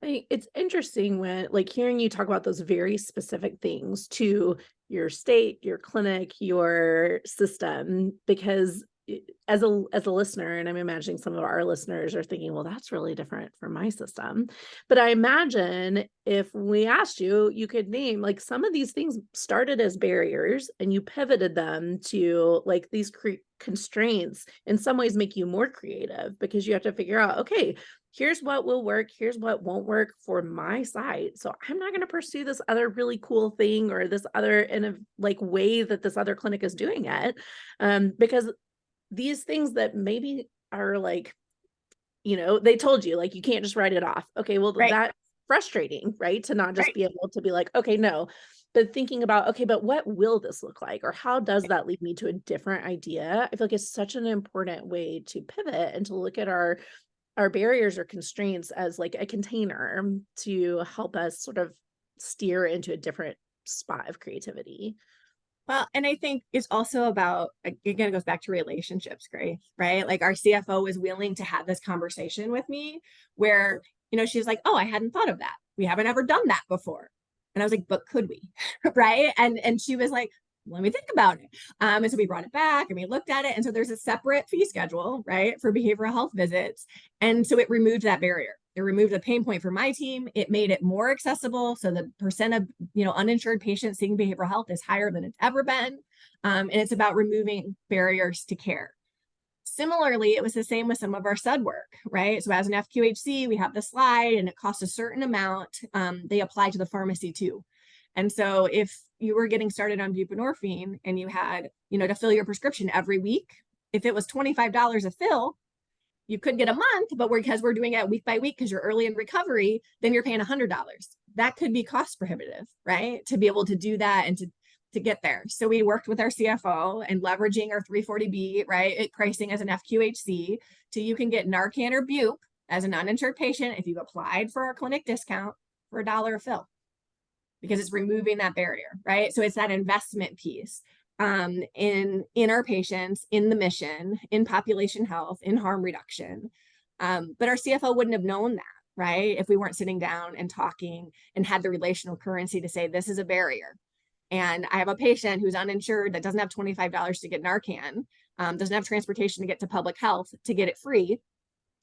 It's interesting when, like, hearing you talk about those very specific things to your state, your clinic, your system, because as a listener, and I'm imagining some of our listeners are thinking, well, that's really different from my system. But I imagine if we asked you, you could name, like, some of these things started as barriers and you pivoted them to, like, these constraints in some ways make you more creative, because you have to figure out, okay, here's what will work, here's what won't work for my site. So I'm not going to pursue this other really cool thing or this other way that this other clinic is doing it, because these things that maybe are like, they told you, like, you can't just write it off. Okay, well, right. That's frustrating, right? To not just Right. be able to be like, okay, no, but thinking about, okay, but what will this look like? Or how does that lead me to a different idea? I feel like it's such an important way to pivot and to look at our barriers or constraints as like a container to help us sort of steer into a different spot of creativity. Well, and I think it's also about, again, it goes back to relationships, Grace, right? Like, our CFO was willing to have this conversation with me where, she's like, oh, I hadn't thought of that. We haven't ever done that before. And I was like, but could we? Right. And she was like, let me think about it. And so we brought it back and we looked at it. And so there's a separate fee schedule, right, for behavioral health visits. And so it removed that barrier. It removed a pain point for my team. It made it more accessible. So the percent of, uninsured patients seeing behavioral health is higher than it's ever been. And it's about removing barriers to care. Similarly, it was the same with some of our SUD work, right? So as an FQHC, we have the slide and it costs a certain amount. They apply to the pharmacy too. And so if you were getting started on buprenorphine and you had, to fill your prescription every week, if it was $25 a fill, you could get a month, but because we're doing it week by week because you're early in recovery, then you're paying $100. That could be cost prohibitive, right? To be able to do that and to get there. So we worked with our CFO and leveraging our 340B, right, pricing as an FQHC, to you can get Narcan or Bupe as an uninsured patient if you applied for our clinic discount for $1 a fill, because it's removing that barrier, right? So it's that investment piece in our patients, in the mission, in population health, in harm reduction. But our CFO wouldn't have known that, right, if we weren't sitting down and talking and had the relational currency to say, this is a barrier. and I have a patient who's uninsured that doesn't have $25 to get Narcan, doesn't have transportation to get to public health to get it free.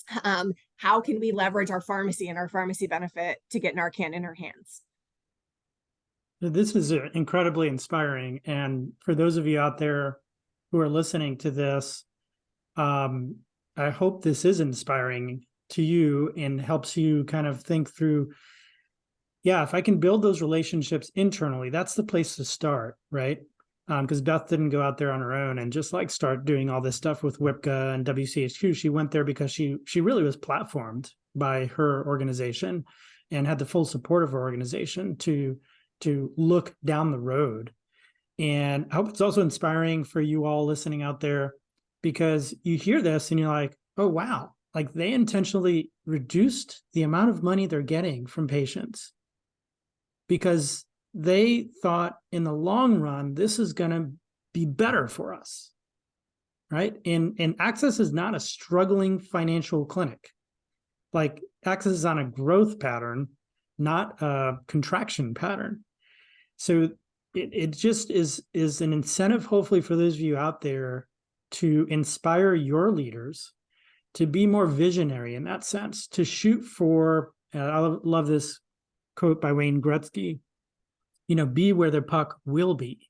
How can we leverage our pharmacy and our pharmacy benefit to get Narcan in her hands? This is incredibly inspiring. And for those of you out there who are listening to this, I hope this is inspiring to you and helps you kind of think through, yeah, if I can build those relationships internally, that's the place to start, right? Because Beth didn't go out there on her own and just like start doing all this stuff with WIPCA and WCHQ. She went there because she really was platformed by her organization and had the full support of her organization to look down the road. And I hope it's also inspiring for you all listening out there, because you hear this and you're like, oh, wow, like they intentionally reduced the amount of money they're getting from patients because they thought in the long run, this is going to be better for us, right? And Access is not a struggling financial clinic. Like Access is on a growth pattern, not a contraction pattern. So it just is an incentive, hopefully, for those of you out there to inspire your leaders to be more visionary in that sense, to shoot for, I love this quote by Wayne Gretzky, be where the puck will be.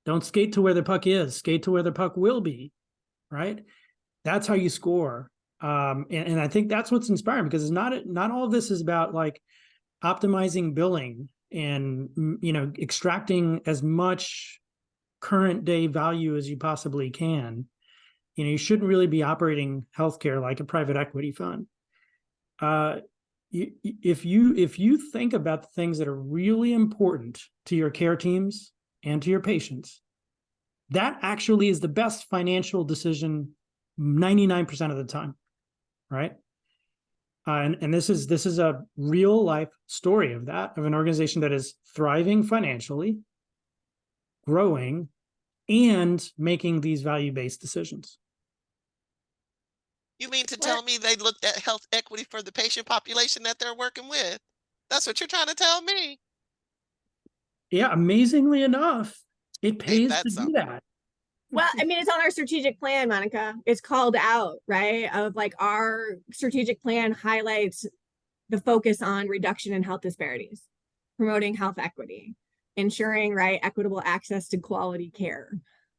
Don't skate to where the puck is, skate to where the puck will be, right? That's how you score. And I think that's what's inspiring, because it's not all of this is about like optimizing billing and, extracting as much current day value as you possibly can. You shouldn't really be operating healthcare like a private equity fund. If you think about the things that are really important to your care teams and to your patients, that actually is the best financial decision 99% of the time, right? And this is a real life story of an organization that is thriving financially, growing, and making these value-based decisions. You mean to tell me they looked at health equity for the patient population that they're working with? That's what you're trying to tell me? Yeah, amazingly enough, it pays to do that. Well, I mean, it's on our strategic plan, Monica. It's called out, right? Of like our strategic plan highlights the focus on reduction in health disparities, promoting health equity, ensuring, right, equitable access to quality care.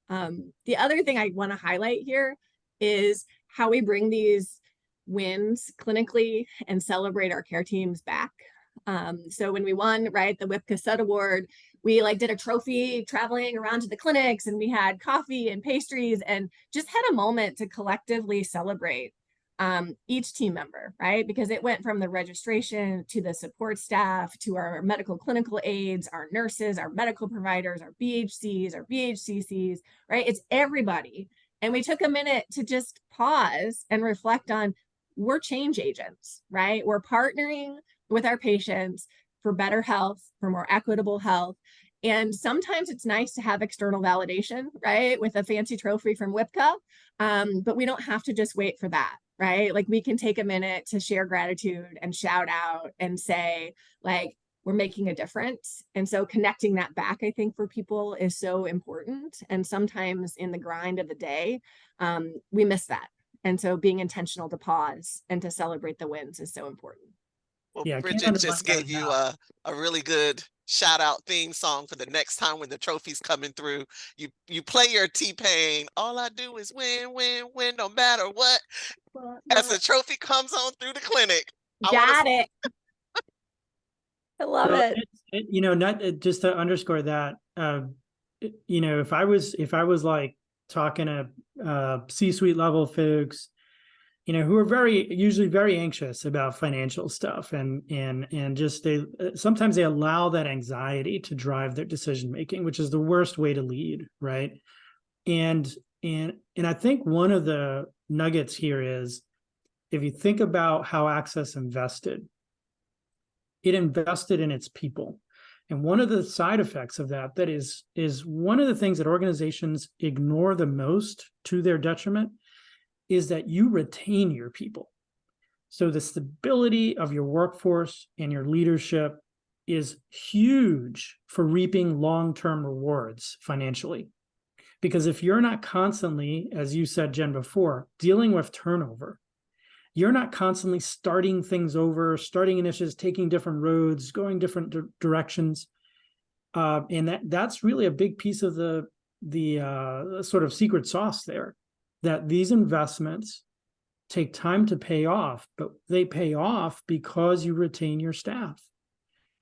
The other thing I want to highlight here is how we bring these wins clinically and celebrate our care teams back. So when we won, right, the WIPCA Sud Award, we did a trophy traveling around to the clinics, and we had coffee and pastries and just had a moment to collectively celebrate each team member, right? Because it went from the registration to the support staff, to our medical clinical aides, our nurses, our medical providers, our BHCs, our BHCCs, right? It's everybody. And we took a minute to just pause and reflect on, we're change agents, right? We're partnering with our patients for better health, for more equitable health. And sometimes it's nice to have external validation, right? With a fancy trophy from WIPCA, but we don't have to just wait for that, right? Like we can take a minute to share gratitude and shout out and say, like, we're making a difference. And so connecting that back, I think, for people is so important. And sometimes in the grind of the day, we miss that. And so being intentional to pause and to celebrate the wins is so important. Well, Yeah, Bridget just gave you a really good shout out theme song for the next time when the trophy's coming through. You play your T-Pain. All I do is win, win, win, no matter what. As the trophy comes on through the clinic. Got it. I love it. Not just to underscore that, if I was like talking to C-suite level folks, who are usually very anxious about financial stuff, and just sometimes they allow that anxiety to drive their decision making, which is the worst way to lead, right? And I think one of the nuggets here is, if you think about how Access invested, it invested in its people. And one of the side effects of that is one of the things that organizations ignore the most to their detriment is that you retain your people. So the stability of your workforce and your leadership is huge for reaping long-term rewards financially. Because if you're not constantly, as you said, Jen, before, dealing with turnover, you're not constantly starting things over, starting initiatives, taking different roads, going different directions. And that's really a big piece of the sort of secret sauce there, that these investments take time to pay off, but they pay off because you retain your staff.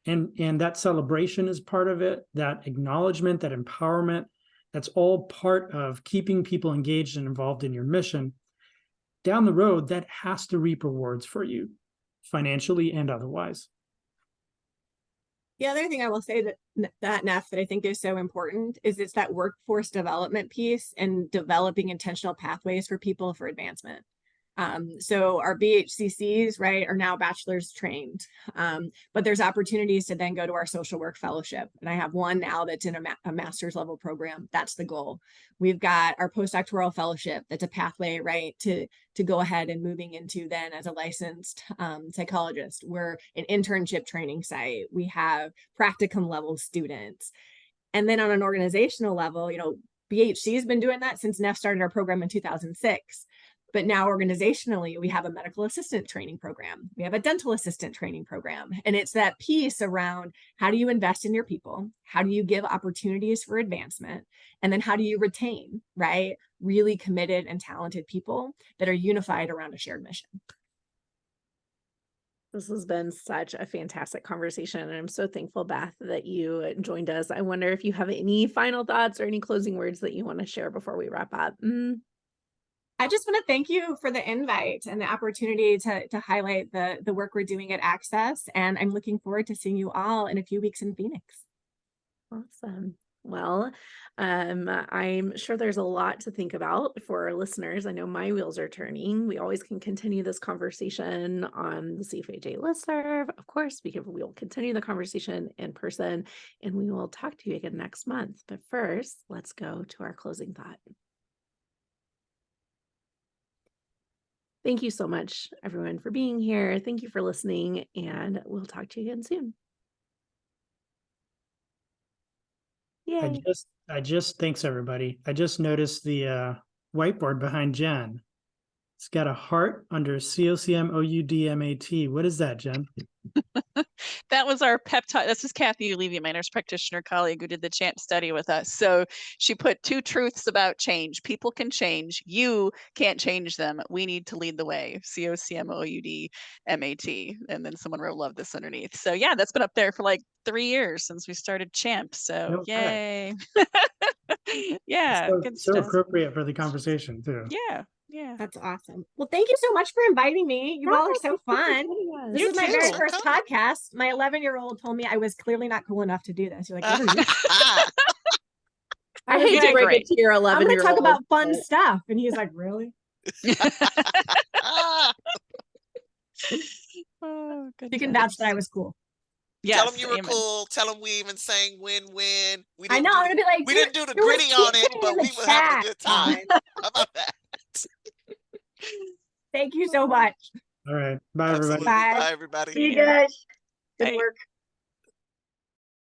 And that celebration is part of it, that acknowledgement, that empowerment, that's all part of keeping people engaged and involved in your mission. Down the road, that has to reap rewards for you, financially and otherwise. The other thing I will say that Neff, that I think is so important is it's that workforce development piece and developing intentional pathways for people for advancement. So our BHCCs, right, are now bachelor's trained, but there's opportunities to then go to our social work fellowship. And I have one now that's in a master's level program. That's the goal. We've got our postdoctoral fellowship. That's a pathway, right, to go ahead and moving into then as a licensed psychologist. We're an internship training site. We have practicum level students. And then on an organizational level, you know, BHC has been doing that since Neff started our program in 2006. But now organizationally, we have a medical assistant training program. We have a dental assistant training program. And it's that piece around how do you invest in your people? How do you give opportunities for advancement? And then how do you retain, right, really committed and talented people that are unified around a shared mission? This has been such a fantastic conversation. And I'm so thankful, Beth, that you joined us. I wonder if you have any final thoughts or any closing words that you want to share before we wrap up. I just want to thank you for the invite and the opportunity to highlight the work we're doing at Access. And I'm looking forward to seeing you all in a few weeks in Phoenix. Awesome. Well, I'm sure there's a lot to think about for our listeners. I know my wheels are turning. We always can continue this conversation on the CFHA listserv. Of course, we will continue the conversation in person, and we will talk to you again next month. But first, let's go to our closing thought. Thank you so much, everyone, for being here. Thank you for listening, and we'll talk to you again soon. Yay. Thanks, everybody. I just noticed the whiteboard behind Jen. It's got a heart under CoCM OUDMAT. What is that, Jen? That was our pep talk. This is Kathy Levy, my nurse practitioner colleague who did the CHAMP study with us. So she put 2 truths about change. People can change. You can't change them. We need to lead the way. CoCM OUDMAT. And then someone wrote love this underneath. So yeah, that's been up there for like 3 years since we started CHAMP. So yay. Yeah. So, so appropriate for the conversation too. Yeah. Yeah. That's awesome. Well, thank you so much for inviting me. You all are so fun. This is my very first podcast. My 11-year-old told me I was clearly not cool enough to do this. You're like, what are you? I hate to break it to your 11-year-old. I'm going to talk about fun stuff. And he's like, really? Oh, you can vouch that I was cool. Yes, tell them you were cool. Tell them we even sang win-win. I know. I'm going to be like, we didn't do the gritty on it, but we were having a good time. How about that? Thank you so much. All right. Bye, everybody. Bye. Bye, everybody. See you guys. Good work.